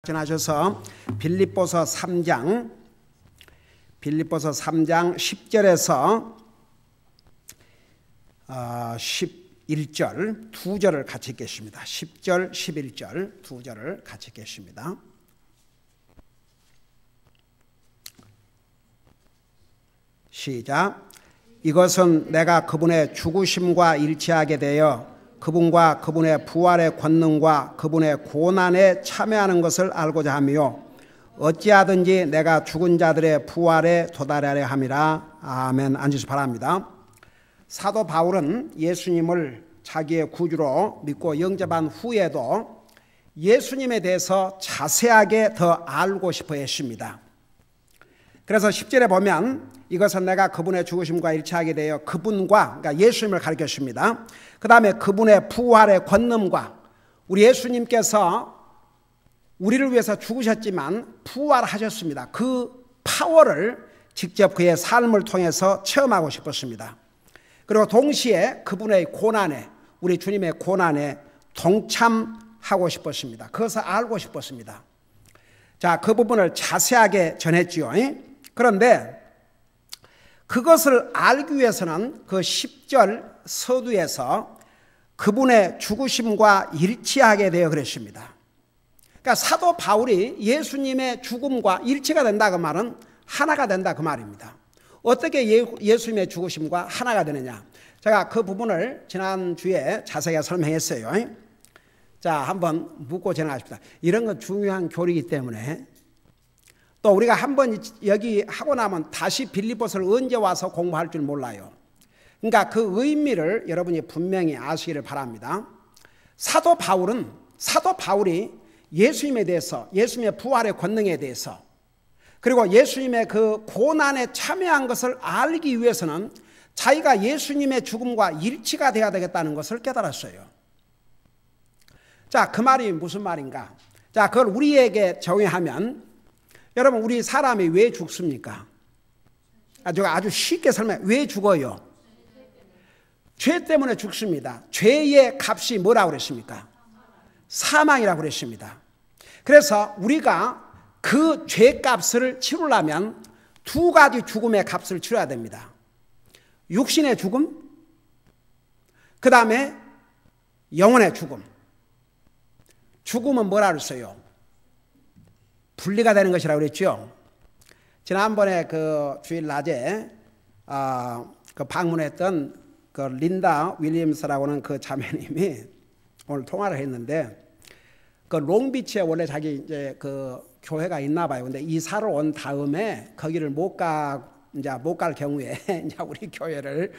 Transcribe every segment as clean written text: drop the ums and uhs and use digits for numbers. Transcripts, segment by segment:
전하셔서 빌립보서 3장 10절에서 11절 두 절을 같이 읽겠습니다. 10절, 11절 두 절을 같이 읽겠습니다. 시작. 이것은 내가 그분의 죽으심과 일치하게 되어 그분과 그분의 부활의 권능과 그분의 고난에 참여하는 것을 알고자 하며 어찌하든지 내가 죽은 자들의 부활에 도달하려 함이라. 아멘. 앉으시 바랍니다. 사도 바울은 예수님을 자기의 구주로 믿고 영접한 후에도 예수님에 대해서 자세하게 더 알고 싶어 했습니다. 그래서 10절에 보면 이것은 내가 그분의 죽으심과 일치하게 되어 그분과, 그러니까 예수님을 가리켰습니다. 그 다음에 그분의 부활의 권능과, 우리 예수님께서 우리를 위해서 죽으셨지만 부활하셨습니다. 그 파워를 직접 그의 삶을 통해서 체험하고 싶었습니다. 그리고 동시에 그분의 고난에, 우리 주님의 고난에 동참하고 싶었습니다. 그것을 알고 싶었습니다. 자, 그 부분을 자세하게 전했지요. 그런데 그것을 알기 위해서는 그 10절 서두에서 그분의 죽으심과 일치하게 되어 그랬습니다. 그러니까 사도 바울이 예수님의 죽음과 일치가 된다 그 말은 하나가 된다 그 말입니다. 어떻게 예수님의 죽으심과 하나가 되느냐, 제가 그 부분을 지난주에 자세하게 설명했어요. 자, 한번 묻고 지나가십시다. 이런 건 중요한 교리이기 때문에 또 우리가 한번 여기 하고 나면 다시 빌립보서를 언제 와서 공부할 줄 몰라요. 그러니까 그 의미를 여러분이 분명히 아시기를 바랍니다. 사도 바울이 예수님에 대해서, 예수님의 부활의 권능에 대해서, 그리고 예수님의 그 고난에 참여한 것을 알기 위해서는 자기가 예수님의 죽음과 일치가 되어야 되겠다는 것을 깨달았어요. 자, 그 말이 무슨 말인가? 자, 그걸 우리에게 적용하면, 여러분, 우리 사람이 왜 죽습니까? 아주 쉽게 설명해. 왜 죽어요? 죄 때문에 죽습니다. 죄의 값이 뭐라고 그랬습니까? 사망이라고 그랬습니다. 그래서 우리가 그 죄값을 치르려면 두 가지 죽음의 값을 치러야 됩니다. 육신의 죽음, 그 다음에 영혼의 죽음. 죽음은 뭐라 그랬어요? 분리가 되는 것이라고 그랬죠. 지난번에 그 주일 낮에 그 방문했던 그 린다 윌리엄스라고는 그 자매님이 오늘 통화를 했는데, 그 롱비치에 원래 자기 이제 그 교회가 있나 봐요. 근데 이사를 온 다음에 거기를 못 갈 경우에 이제 우리 교회를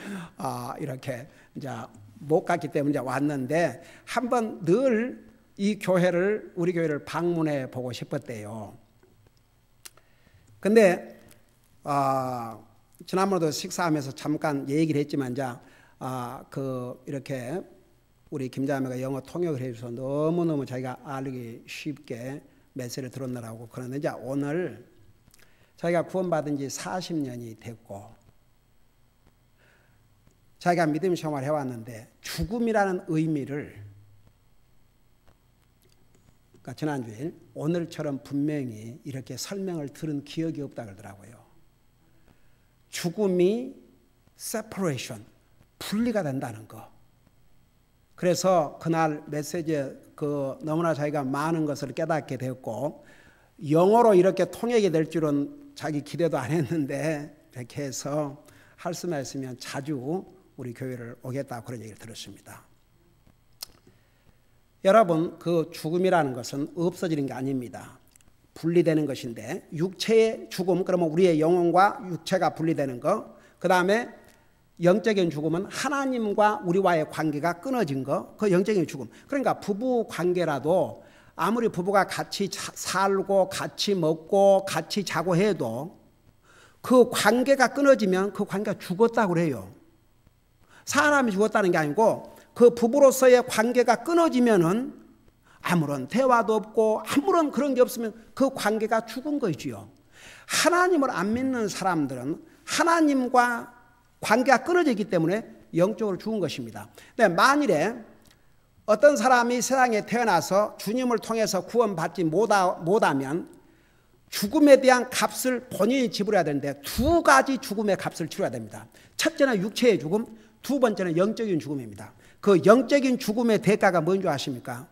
이렇게 이제 못 갔기 때문에 이제 왔는데, 한번 늘 이 교회를, 우리 교회를 방문해 보고 싶었대요. 근데 지난번에도 식사하면서 잠깐 얘기를 했지만, 이렇게 우리 김자매가 영어 통역을 해줘서 너무너무 자기가 알기 쉽게 메시지를 들었느라고. 그런데 이제 오늘 자기가 구원받은 지 40년이 됐고 자기가 믿음 생활을 해왔는데, 죽음이라는 의미를, 그러니까 지난주에 오늘처럼 분명히 이렇게 설명을 들은 기억이 없다 그러더라고요. 죽음이 separation, 분리가 된다는 거. 그래서 그날 메시지에 너무나 자기가 많은 것을 깨닫게 되었고, 영어로 이렇게 통역이 될 줄은 자기 기대도 안 했는데, 이렇게 해서 할 수만 있으면 자주 우리 교회를 오겠다고 그런 얘기를 들었습니다. 여러분, 그 죽음이라는 것은 없어지는 게 아닙니다. 분리되는 것인데, 육체의 죽음, 그러면 우리의 영혼과 육체가 분리되는 거, 그 다음에 영적인 죽음은 하나님과 우리와의 관계가 끊어진 거, 그 영적인 죽음. 그러니까 부부 관계라도 아무리 부부가 같이 살고 같이 먹고 같이 자고 해도 그 관계가 끊어지면 그 관계가 죽었다고 그래요. 사람이 죽었다는 게 아니고, 그 부부로서의 관계가 끊어지면은 아무런 대화도 없고 아무런 그런 게 없으면 그 관계가 죽은 거지요. 하나님을 안 믿는 사람들은 하나님과 관계가 끊어지기 때문에 영적으로 죽은 것입니다. 근데 만일에 어떤 사람이 세상에 태어나서 주님을 통해서 구원받지 못하면 죽음에 대한 값을 본인이 지불해야 되는데 두 가지 죽음의 값을 치러야 됩니다. 첫째는 육체의 죽음, 두 번째는 영적인 죽음입니다. 그 영적인 죽음의 대가가 뭔지 아십니까?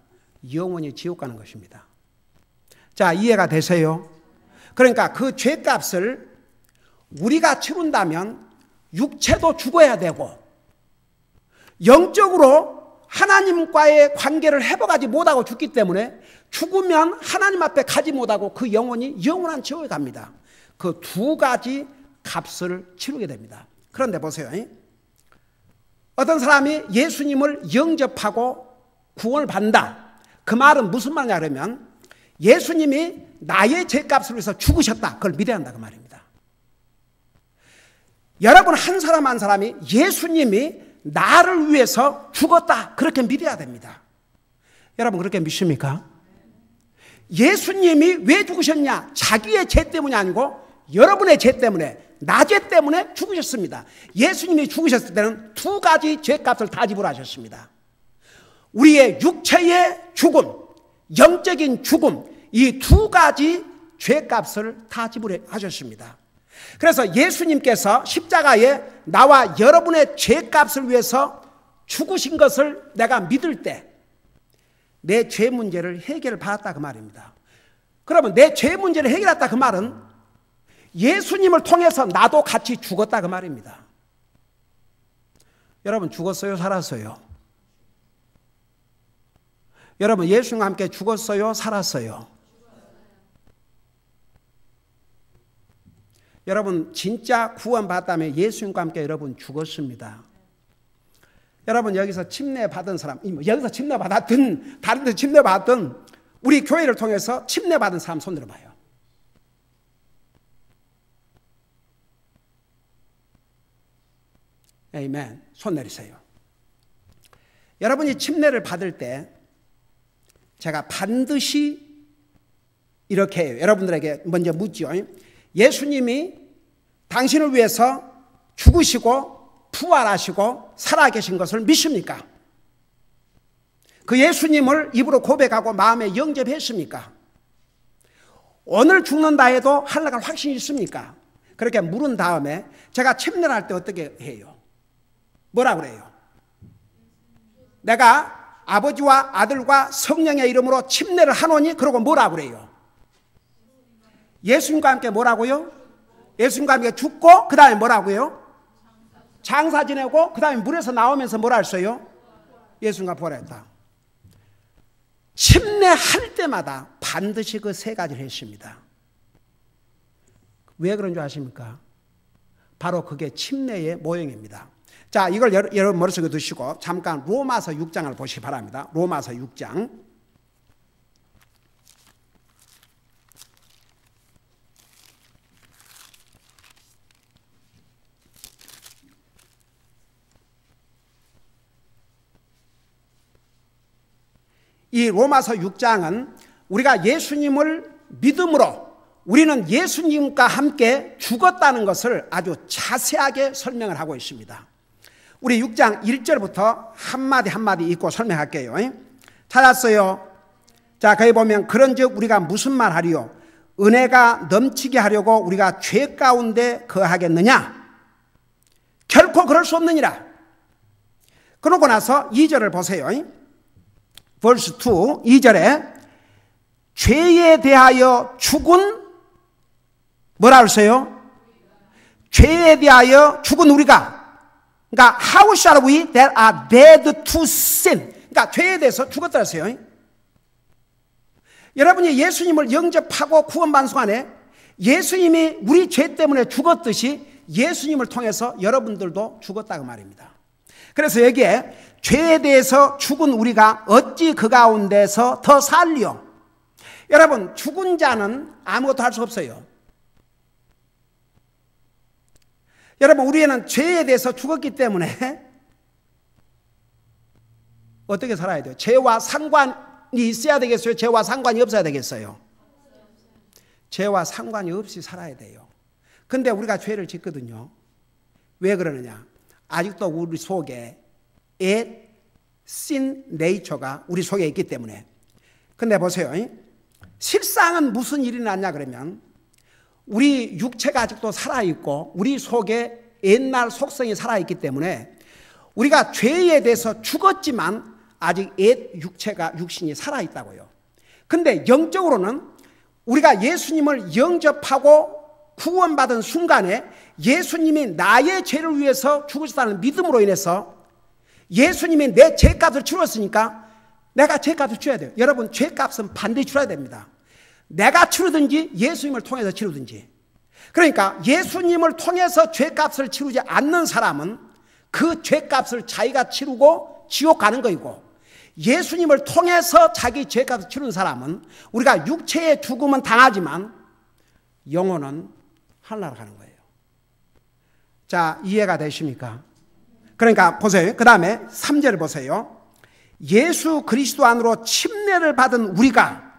영원히 지옥 가는 것입니다. 자, 이해가 되세요? 그러니까 그 죄값을 우리가 치른다면 육체도 죽어야 되고 영적으로 하나님과의 관계를 회복하지 못하고 죽기 때문에 죽으면 하나님 앞에 가지 못하고 그 영혼이 영원한 지옥에 갑니다. 그 두 가지 값을 치르게 됩니다. 그런데 보세요. 어떤 사람이 예수님을 영접하고 구원을 받는다. 그 말은 무슨 말이냐 그러면 예수님이 나의 죄값을 위해서 죽으셨다. 그걸 믿어야 한다 그 말입니다. 여러분 한 사람 한 사람이 예수님이 나를 위해서 죽었다. 그렇게 믿어야 됩니다. 여러분 그렇게 믿습니까? 예수님이 왜 죽으셨냐? 자기의 죄 때문이 아니고 여러분의 죄 때문에 나 죄 때문에 죽으셨습니다. 예수님이 죽으셨을 때는 두 가지 죄값을 다 지불하셨습니다. 우리의 육체의 죽음, 영적인 죽음 이 두 가지 죄값을 다 지불하셨습니다. 그래서 예수님께서 십자가에 나와 여러분의 죄값을 위해서 죽으신 것을 내가 믿을 때 내 죄 문제를 해결받았다 그 말입니다. 그러면 내 죄 문제를 해결했다 그 말은 예수님을 통해서 나도 같이 죽었다 그 말입니다. 여러분 죽었어요? 살았어요? 여러분 예수님과 함께 죽었어요? 살았어요? 여러분 진짜 구원받았다면 예수님과 함께 여러분 죽었습니다. 여러분 여기서 침례받은 사람, 여기서 침례받았든 다른 데 침례받았든 우리 교회를 통해서 침례받은 사람 손 들어봐요. 아멘. 손 내리세요. 여러분이 침례를 받을 때 제가 반드시 이렇게 해요. 여러분들에게 먼저 묻죠. 예수님이 당신을 위해서 죽으시고 부활하시고 살아계신 것을 믿습니까? 그 예수님을 입으로 고백하고 마음에 영접했습니까? 오늘 죽는다 해도 하늘나갈 확신이 있습니까? 그렇게 물은 다음에 제가 침례를 할 때 어떻게 해요? 뭐라 그래요? 내가 아버지와 아들과 성령의 이름으로 침례를 하노니 그러고 뭐라 그래요? 예수님과 함께 뭐라고요? 예수님과 함께 죽고 그 다음에 뭐라고요? 장사 지내고 그 다음에 물에서 나오면서 뭐라 했어요? 예수님과 부활했다. 침례할 때마다 반드시 그 세 가지를 했습니다. 왜 그런 줄 아십니까? 바로 그게 침례의 모형입니다. 자, 이걸 여러분 머릿속에 두시고 잠깐 로마서 6장을 보시기 바랍니다. 로마서 6장. 이 로마서 6장은 우리가 예수님을 믿음으로 우리는 예수님과 함께 죽었다는 것을 아주 자세하게 설명을 하고 있습니다. 우리 6장 1절부터 한마디 한마디 읽고 설명할게요. 찾았어요? 자, 거기 보면 그런즉 우리가 무슨 말 하리요? 은혜가 넘치게 하려고 우리가 죄 가운데 거하겠느냐? 결코 그럴 수 없느니라. 그러고 나서 2절을 보세요. verse 2, 2절에 죄에 대하여 죽은 뭐라 그랬어요? 죄에 대하여 죽은 우리가 그러니까 how shall we that are dead to sin 그러니까 죄에 대해서 죽었다 했어요. 여러분이 예수님을 영접하고 구원받은 순간에 예수님이 우리 죄 때문에 죽었듯이 예수님을 통해서 여러분들도 죽었다 그 말입니다. 그래서 여기에 죄에 대해서 죽은 우리가 어찌 그 가운데서 더 살리요? 여러분 죽은 자는 아무것도 할 수 없어요. 여러분 우리는 죄에 대해서 죽었기 때문에 어떻게 살아야 돼요? 죄와 상관이 있어야 되겠어요? 죄와 상관이 없어야 되겠어요? 죄와 상관이 없이 살아야 돼요. 근데 우리가 죄를 짓거든요. 왜 그러느냐? 아직도 우리 속에 옛 sin nature가 우리 속에 있기 때문에. 근데 보세요. 실상은 무슨 일이 났냐 그러면 우리 육체가 아직도 살아있고 우리 속에 옛날 속성이 살아있기 때문에 우리가 죄에 대해서 죽었지만 아직 옛 육신이 살아있다고요. 근데 영적으로는 우리가 예수님을 영접하고 구원받은 순간에 예수님이 나의 죄를 위해서 죽으셨다는 믿음으로 인해서 예수님이 내 죄값을 치렀으니까 내가 죄값을 치러야 돼요. 여러분, 죄값은 반드시 치러야 됩니다. 내가 치르든지 예수님을 통해서 치르든지. 그러니까 예수님을 통해서 죄값을 치르지 않는 사람은 그 죄값을 자기가 치르고 지옥 가는 거이고, 예수님을 통해서 자기 죄값을 치르는 사람은 우리가 육체의 죽음은 당하지만 영혼은 하늘나라 가는 거예요. 자, 이해가 되십니까? 그러니까 보세요. 그 다음에 3절 보세요. 예수 그리스도 안으로 침례를 받은 우리가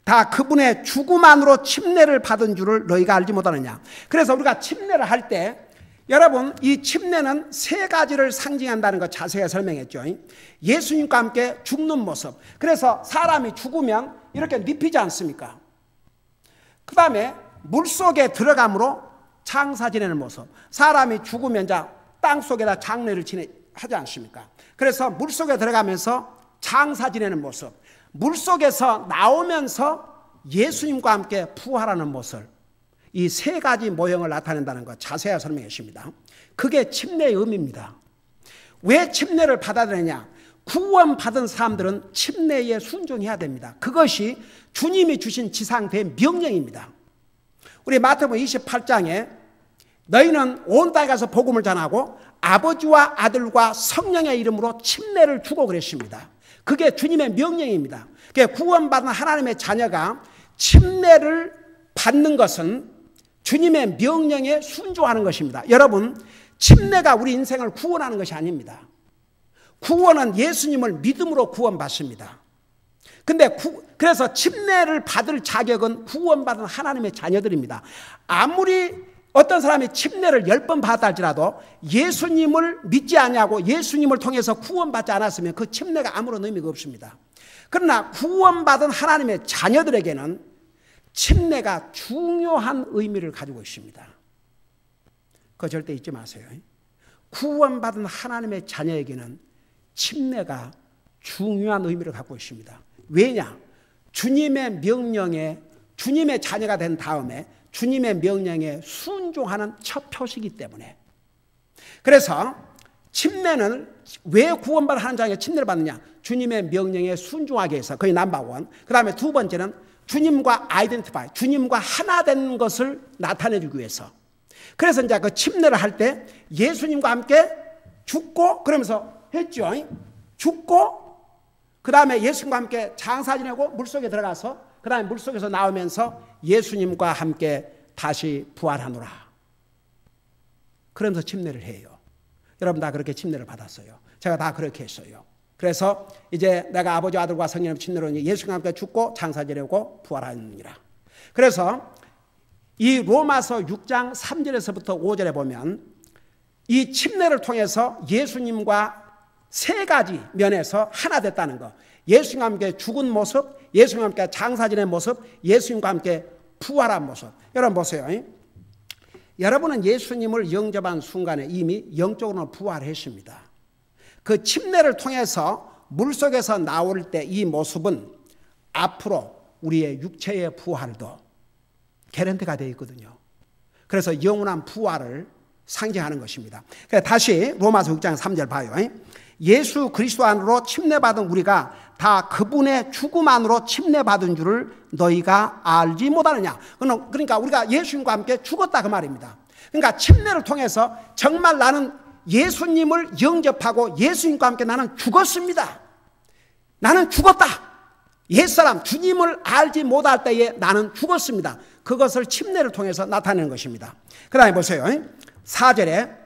다 그분의 죽음 안으로 침례를 받은 줄을 너희가 알지 못하느냐. 그래서 우리가 침례를 할 때 여러분, 이 침례는 세 가지를 상징한다는 거 자세히 설명했죠. 예수님과 함께 죽는 모습. 그래서 사람이 죽으면 이렇게 눕히지 않습니까? 그 다음에 물속에 들어감으로 장사 지내는 모습. 사람이 죽으면 땅속에다 장례를 하지 않습니까? 그래서 물속에 들어가면서 장사 지내는 모습. 물속에서 나오면서 예수님과 함께 부활하는 모습. 이 세 가지 모형을 나타낸다는 것 자세히 설명했습니다. 그게 침례의 의미입니다. 왜 침례를 받아야 되느냐? 구원받은 사람들은 침례에 순종해야 됩니다. 그것이 주님이 주신 지상대 명령입니다. 우리 마태복음 28장에 너희는 온 땅에 가서 복음을 전하고 아버지와 아들과 성령의 이름으로 침례를 주고 그랬습니다. 그게 주님의 명령입니다. 구원받은 하나님의 자녀가 침례를 받는 것은 주님의 명령에 순종하는 것입니다. 여러분, 침례가 우리 인생을 구원하는 것이 아닙니다. 구원은 예수님을 믿음으로 구원받습니다. 근데 그래서 침례를 받을 자격은 구원받은 하나님의 자녀들입니다. 아무리 어떤 사람이 침례를 10번 받았다 할지라도 예수님을 믿지 않냐고 예수님을 통해서 구원받지 않았으면 그 침례가 아무런 의미가 없습니다. 그러나 구원받은 하나님의 자녀들에게는 침례가 중요한 의미를 가지고 있습니다. 그거 절대 잊지 마세요. 구원받은 하나님의 자녀에게는 침례가 중요한 의미를 갖고 있습니다. 왜냐? 주님의 명령에, 주님의 자녀가 된 다음에 주님의 명령에 순종하는 첫 표시이기 때문에. 그래서 침례는 왜 구원받은 하나님 자녀에게 침례를 받느냐? 주님의 명령에 순종하게 해서, 거의 넘버원. 그 다음에 두 번째는 주님과 아이덴티파이, 주님과 하나 된 것을 나타내주기 위해서. 그래서 이제 그 침례를 할 때 예수님과 함께 죽고, 그러면서 했죠. 죽고, 그 다음에 예수님과 함께 장사 지내고 물속에 들어가서, 그 다음에 물속에서 나오면서 예수님과 함께 다시 부활하노라. 그러면서 침례를 해요. 여러분 다 그렇게 침례를 받았어요. 제가 다 그렇게 했어요. 그래서 이제 내가 아버지, 아들과 성령의 침례로 예수님과 함께 죽고 장사 지내고 부활하느니라. 그래서 이 로마서 6장 3절에서부터 5절에 보면 이 침례를 통해서 예수님과 세 가지 면에서 하나 됐다는 거. 예수님과 함께 죽은 모습, 예수님과 함께 장사 지낸 모습, 예수님과 함께 부활한 모습. 여러분 보세요. 여러분은 예수님을 영접한 순간에 이미 영적으로 부활했습니다. 그 침례를 통해서 물속에서 나올 때 이 모습은 앞으로 우리의 육체의 부활도 개런티가 되어 있거든요. 그래서 영원한 부활을 상징하는 것입니다. 다시 로마서 6장 3절 봐요. 예수 그리스도 안으로 침례받은 우리가 다 그분의 죽음 안으로 침례받은 줄을 너희가 알지 못하느냐. 그러니까 우리가 예수님과 함께 죽었다 그 말입니다. 그러니까 침례를 통해서 정말 나는 예수님을 영접하고 예수님과 함께 나는 죽었습니다. 나는 죽었다. 옛사람 주님을 알지 못할 때에 나는 죽었습니다. 그것을 침례를 통해서 나타내는 것입니다. 그 다음에 보세요. 4절에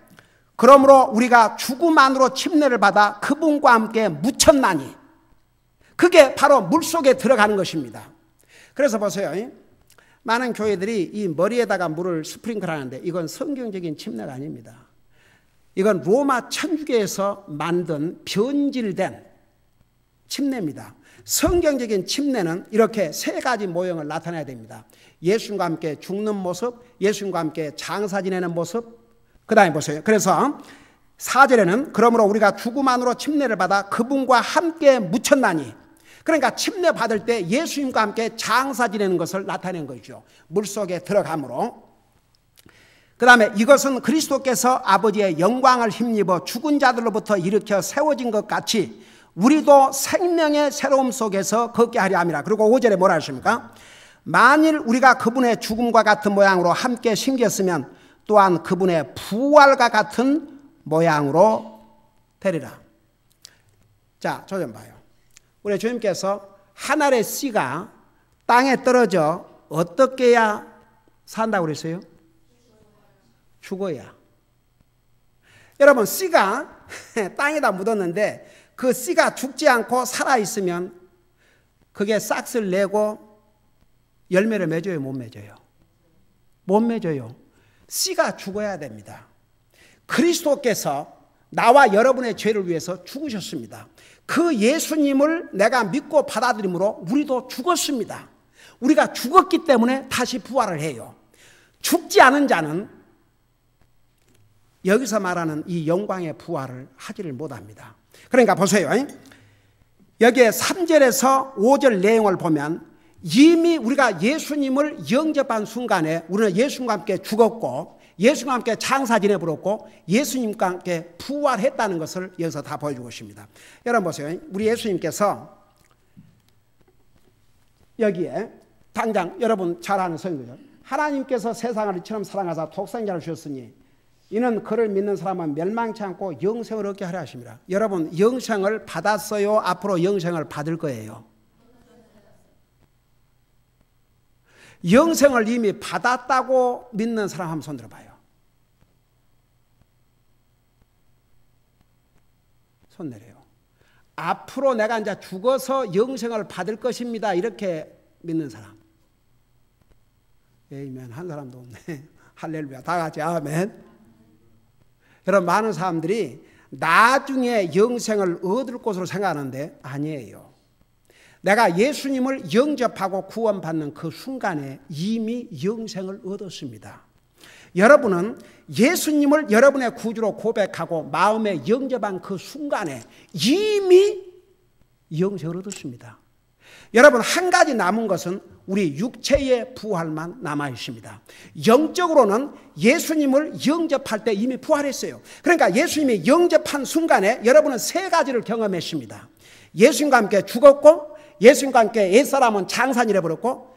그러므로 우리가 죽음 안으로 침례를 받아 그분과 함께 묻혔나니. 그게 바로 물속에 들어가는 것입니다. 그래서 보세요. 많은 교회들이 이 머리에다가 물을 스프링클 하는데 이건 성경적인 침례가 아닙니다. 이건 로마 천주교에서 만든 변질된 침례입니다. 성경적인 침례는 이렇게 세 가지 모형을 나타내야 됩니다. 예수님과 함께 죽는 모습, 예수님과 함께 장사 지내는 모습. 그 다음에 보세요. 그래서 4절에는 그러므로 우리가 죽음 안으로 침례를 받아 그분과 함께 묻혔나니, 그러니까 침례 받을 때 예수님과 함께 장사 지내는 것을 나타낸 거죠. 물속에 들어감으로. 그 다음에 이것은 그리스도께서 아버지의 영광을 힘입어 죽은 자들로부터 일으켜 세워진 것 같이 우리도 생명의 새로움 속에서 걷게 하려 함이라. 그리고 5절에 뭐라 하십니까? 만일 우리가 그분의 죽음과 같은 모양으로 함께 심겼으면 또한 그분의 부활과 같은 모양으로 되리라. 자, 저 좀 봐요. 우리 주님께서 한 알의 씨가 땅에 떨어져 어떻게 해야 산다고 그랬어요? 죽어야. 여러분, 씨가 땅에다 묻었는데 그 씨가 죽지 않고 살아있으면 그게 싹을 내고 열매를 맺어요, 못 맺어요? 못 맺어요. 씨가 죽어야 됩니다. 그리스도께서 나와 여러분의 죄를 위해서 죽으셨습니다. 그 예수님을 내가 믿고 받아들임으로 우리도 죽었습니다. 우리가 죽었기 때문에 다시 부활을 해요. 죽지 않은 자는 여기서 말하는 이 영광의 부활을 하지를 못합니다. 그러니까 보세요. 여기에 3절에서 5절 내용을 보면 이미 우리가 예수님을 영접한 순간에 우리는 예수님과 함께 죽었고 예수님과 함께 장사 지내버렸고 예수님과 함께 부활했다는 것을 여기서 다 보여주고 있습니다. 여러분 보세요. 우리 예수님께서 여기에 당장 여러분 잘 아는 성경이죠. 하나님께서 세상을 이처럼 사랑하사 독생자를 주셨으니 이는 그를 믿는 사람은 멸망치 않고 영생을 얻게 하려 하십니다. 여러분 영생을 받았어요? 앞으로 영생을 받을 거예요? 영생을 이미 받았다고 믿는 사람 한번 손 들어봐요. 손 내려요. 앞으로 내가 이제 죽어서 영생을 받을 것입니다. 이렇게 믿는 사람. 에이멘. 한 사람도 없네. 할렐루야. 다 같이 아멘. 여러분 많은 사람들이 나중에 영생을 얻을 것으로 생각하는데 아니에요. 내가 예수님을 영접하고 구원받는 그 순간에 이미 영생을 얻었습니다. 여러분은 예수님을 여러분의 구주로 고백하고 마음에 영접한 그 순간에 이미 영생을 얻었습니다. 여러분 한 가지 남은 것은 우리 육체의 부활만 남아 있습니다. 영적으로는 예수님을 영접할 때 이미 부활했어요. 그러니까 예수님이 영접한 순간에 여러분은 세 가지를 경험했습니다. 예수님과 함께 죽었고 예수님과 함께 옛사람은 장사를 해버렸고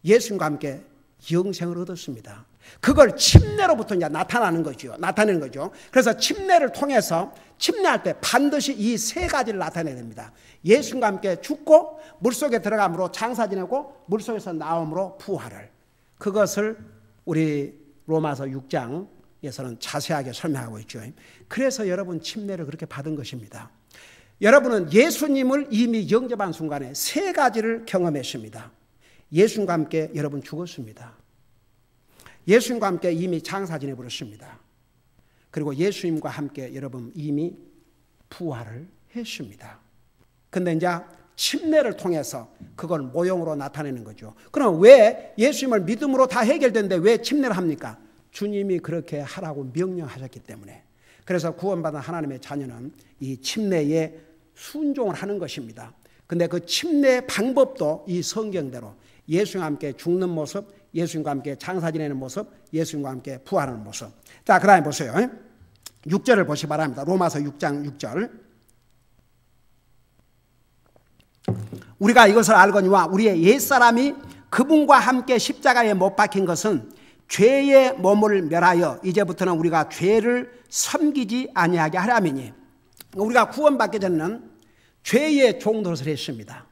예수님과 함께 영생을 얻었습니다. 그걸 침례로부터 이제 나타내는 거죠. 그래서 침례를 통해서 침례할 때 반드시 이 세 가지를 나타내야 됩니다. 예수님과 함께 죽고 물속에 들어감으로 장사 지내고 물속에서 나옴으로 부활을. 그것을 우리 로마서 6장에서는 자세하게 설명하고 있죠. 그래서 여러분 침례를 그렇게 받은 것입니다. 여러분은 예수님을 이미 영접한 순간에 세 가지를 경험했습니다. 예수님과 함께 여러분 죽었습니다. 예수님과 함께 이미 장사 지내버렸습니다. 그리고 예수님과 함께 여러분 이미 부활을 했습니다. 근데 이제 침례를 통해서 그걸 모형으로 나타내는 거죠. 그럼 왜 예수님을 믿음으로 다 해결되는데 왜 침례를 합니까? 주님이 그렇게 하라고 명령하셨기 때문에. 그래서 구원받은 하나님의 자녀는 이 침례에 순종을 하는 것입니다. 근데 그 침례 방법도 이 성경대로 예수님과 함께 죽는 모습, 예수님과 함께 장사 지내는 모습, 예수님과 함께 부활하는 모습. 자, 그 다음에 보세요. 6절을 보시기 바랍니다. 로마서 6장 6절. 우리가 이것을 알거니와 우리의 옛사람이 그분과 함께 십자가에 못 박힌 것은 죄의 몸을 멸하여 이제부터는 우리가 죄를 섬기지 아니하게 하려니니. 우리가 구원받기 전에는 죄의 종노릇을 했습니다.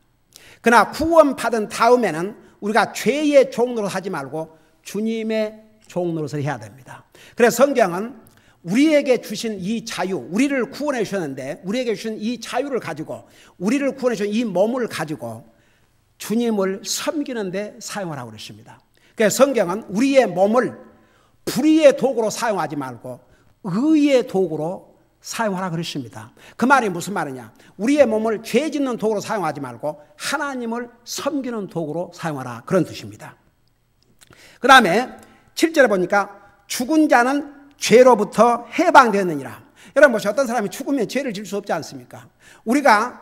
그러나 구원받은 다음에는 우리가 죄의 종노릇 하지 말고 주님의 종노릇을 해야 됩니다. 그래서 성경은 우리에게 주신 이 자유, 우리를 구원해 주셨는데 우리에게 주신 이 자유를 가지고 우리를 구원해 주신 이 몸을 가지고 주님을 섬기는 데 사용하라고 그랬습니다. 그래서 성경은 우리의 몸을 불의의 도구로 사용하지 말고 의의 도구로 사용하라 그랬습니다. 그 말이 무슨 말이냐? 우리의 몸을 죄 짓는 도구로 사용하지 말고 하나님을 섬기는 도구로 사용하라, 그런 뜻입니다. 그 다음에 7절에 보니까 죽은 자는 죄로부터 해방되느니라. 여러분 보세요. 어떤 사람이 죽으면 죄를 질 수 없지 않습니까? 우리가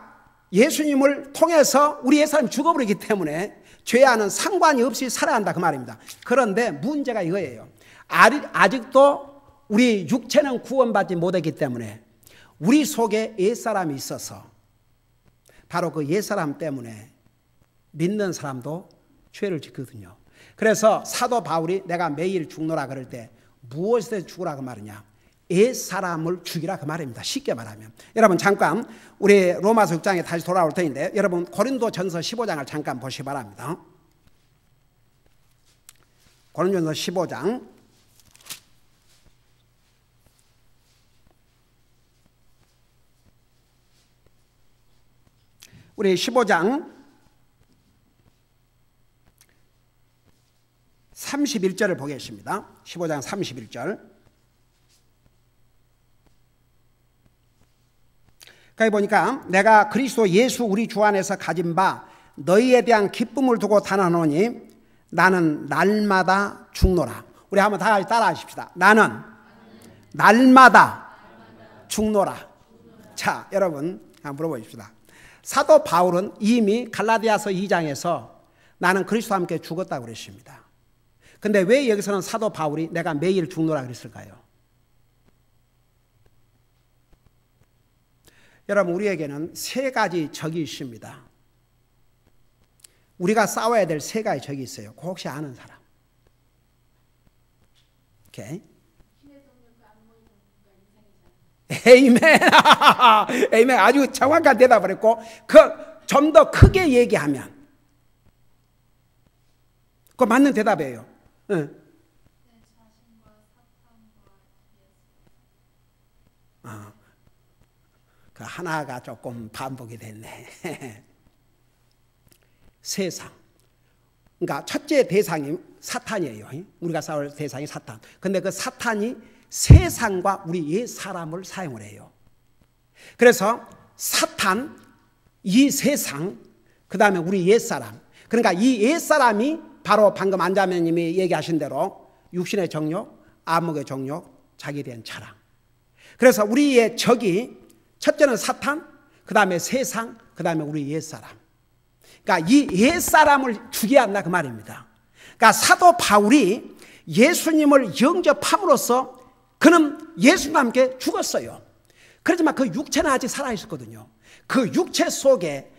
예수님을 통해서 우리 옛사람이 죽어버리기 때문에 죄와는 상관이 없이 살아야 한다, 그 말입니다. 그런데 문제가 이거예요. 아직도 우리 육체는 구원받지 못했기 때문에 우리 속에 옛사람이 있어서 바로 그 옛사람 때문에 믿는 사람도 죄를 짓거든요. 그래서 사도 바울이 내가 매일 죽노라 그럴 때 무엇에 죽으라 그 말이냐? 옛사람을 죽이라 그 말입니다. 쉽게 말하면. 여러분 잠깐 우리 로마서 6장에 다시 돌아올 터인데 여러분 고린도전서 15장을 잠깐 보시기 바랍니다. 고린도전서 15장 우리 15장 31절을 보겠습니다. 15장 31절. 거기 보니까 내가 그리스도 예수 우리 주 안에서 가진 바 너희에 대한 기쁨을 두고 단언하노니 나는 날마다 죽노라. 우리 한번 다 같이 따라 하십시다. 나는 날마다 죽노라. 자, 여러분 한번 물어보십시다. 사도 바울은 이미 갈라디아서 2장에서 나는 그리스도와 함께 죽었다고 그랬습니다. 근데 왜 여기서는 사도 바울이 내가 매일 죽노라 그랬을까요? 여러분 우리에게는 세 가지 적이 있습니다. 우리가 싸워야 될 세 가지 적이 있어요. 혹시 아는 사람? 오케이. 에이멘. 에이멘. 아주 정확한 대답을 했고 좀 더 크게 얘기하면 그거 맞는 대답이에요. 응. 그 하나가 조금 반복이 됐네. 세상. 그러니까 첫째 대상이 사탄이에요. 우리가 싸울 대상이 사탄. 근데 그 사탄이 세상과 우리 옛 사람을 사용을 해요. 그래서 사탄, 이 세상, 그 다음에 우리 옛 사람. 그러니까 이 옛 사람이 바로 방금 안자매님이 얘기하신 대로 육신의 정욕, 안목의 정욕, 자기에 대한 자랑. 그래서 우리의 적이 첫째는 사탄, 그 다음에 세상, 그 다음에 우리 옛 사람. 그러니까 이 옛 사람을 죽여야 한다 그 말입니다. 그러니까 사도 바울이 예수님을 영접함으로써 그는 예수님과 함께 죽었어요. 그렇지만 그 육체는 아직 살아있었거든요. 그 육체 속에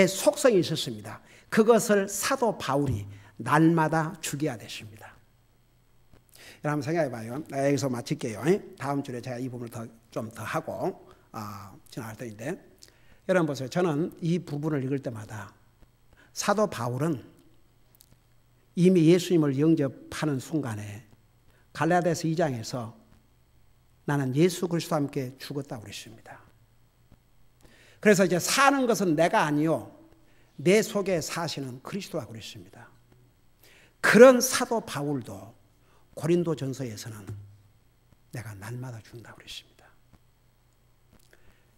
속성이 있었습니다. 그것을 사도 바울이 날마다 죽여야 됐습니다. 여러분 한번 생각해 봐요. 여기서 마칠게요. 다음 주에 제가 이 부분을 좀 더 하고 지나갈 터인데 여러분 보세요. 저는 이 부분을 읽을 때마다 사도 바울은 이미 예수님을 영접하는 순간에 갈라디아서 2장에서 나는 예수 그리스도와 함께 죽었다고 그랬습니다. 그래서 이제 사는 것은 내가 아니요 내 속에 사시는 그리스도가 그랬습니다. 그런 사도 바울도 고린도전서에서는 내가 날마다 죽는다고 그랬습니다.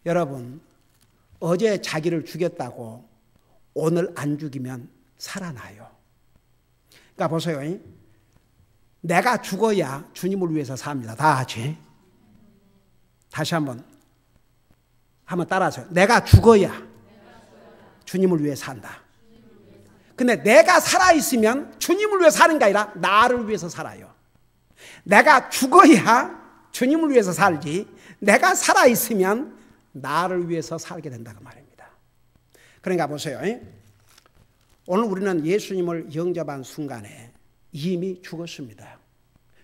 여러분 어제 자기를 죽였다고 오늘 안 죽이면 살아나요. 그러니까 보세요. 내가 죽어야 주님을 위해서 삽니다. 다 같이. 다시 한번 따라하세요. 내가 죽어야 주님을 위해 산다. 근데 내가 살아있으면 주님을 위해 사는 게 아니라 나를 위해서 살아요. 내가 죽어야 주님을 위해서 살지 내가 살아있으면 나를 위해서 살게 된다 그 말입니다. 그러니까 보세요. 오늘 우리는 예수님을 영접한 순간에 이미 죽었습니다.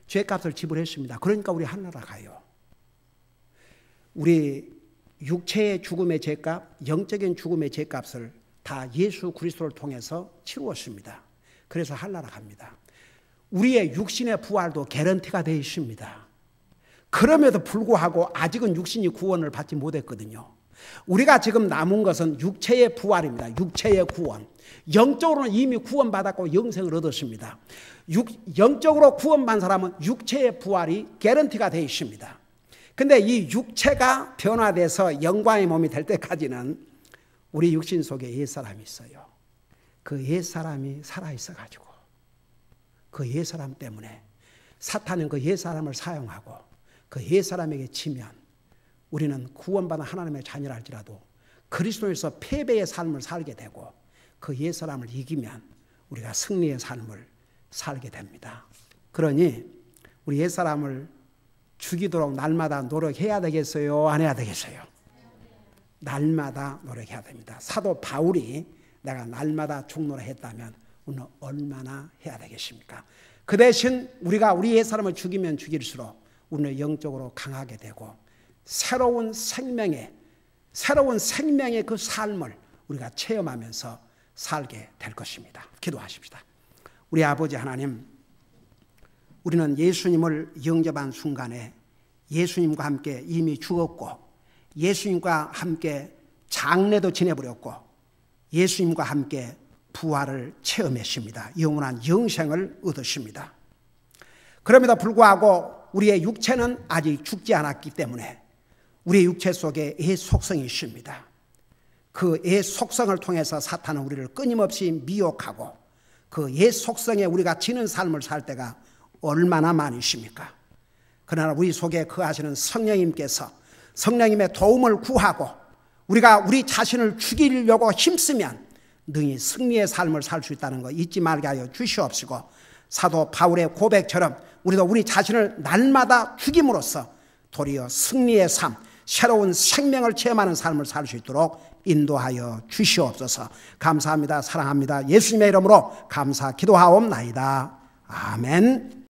죄값을 지불했습니다. 그러니까 우리 하늘나라 가요. 우리 육체의 죽음의 죄값, 영적인 죽음의 죄값을 다 예수 그리스도를 통해서 치루었습니다. 그래서 하늘나라 갑니다. 우리의 육신의 부활도 개런티가 되어 있습니다. 그럼에도 불구하고 아직은 육신이 구원을 받지 못했거든요. 우리가 지금 남은 것은 육체의 부활입니다. 육체의 구원. 영적으로는 이미 구원받았고 영생을 얻었습니다. 영적으로 구원받은 사람은 육체의 부활이 개런티가 되어 있습니다. 근데 이 육체가 변화돼서 영광의 몸이 될 때까지는 우리 육신 속에 옛사람이 있어요. 그 옛사람이 살아있어가지고 그 옛사람 때문에 사탄은 그 옛사람을 사용하고 그 옛사람에게 치면 우리는 구원받은 하나님의 자녀라 할지라도 그리스도에서 패배의 삶을 살게 되고 그 옛사람을 이기면 우리가 승리의 삶을 살게 됩니다. 그러니 우리 옛사람을 죽이도록 날마다 노력해야 되겠어요? 안 해야 되겠어요? 날마다 노력해야 됩니다. 사도 바울이 내가 날마다 죽노라 했다면 오늘 얼마나 해야 되겠습니까? 그 대신 우리가 우리 옛사람을 죽이면 죽일수록 우리는 영적으로 강하게 되고 새로운 생명의 그 삶을 우리가 체험하면서 살게 될 것입니다. 기도하십시다. 우리 아버지 하나님, 우리는 예수님을 영접한 순간에 예수님과 함께 이미 죽었고 예수님과 함께 장례도 지내버렸고 예수님과 함께 부활을 체험했습니다. 영원한 영생을 얻으십니다. 그럼에도 불구하고 우리의 육체는 아직 죽지 않았기 때문에 우리의 육체 속에 옛 속성이 있습니다. 그 옛 속성을 통해서 사탄은 우리를 끊임없이 미혹하고 그 옛 속성에 우리가 지는 삶을 살 때가 얼마나 많으십니까? 그러나 우리 속에 거하시는 성령님께서 성령님의 도움을 구하고 우리가 우리 자신을 죽이려고 힘쓰면 능히 승리의 삶을 살 수 있다는 거 잊지 말게 하여 주시옵시고 사도 바울의 고백처럼 우리도 우리 자신을 날마다 죽임으로써 도리어 승리의 삶, 새로운 생명을 체험하는 삶을 살 수 있도록 인도하여 주시옵소서. 감사합니다. 사랑합니다. 예수님의 이름으로 감사 기도하옵나이다. 아멘.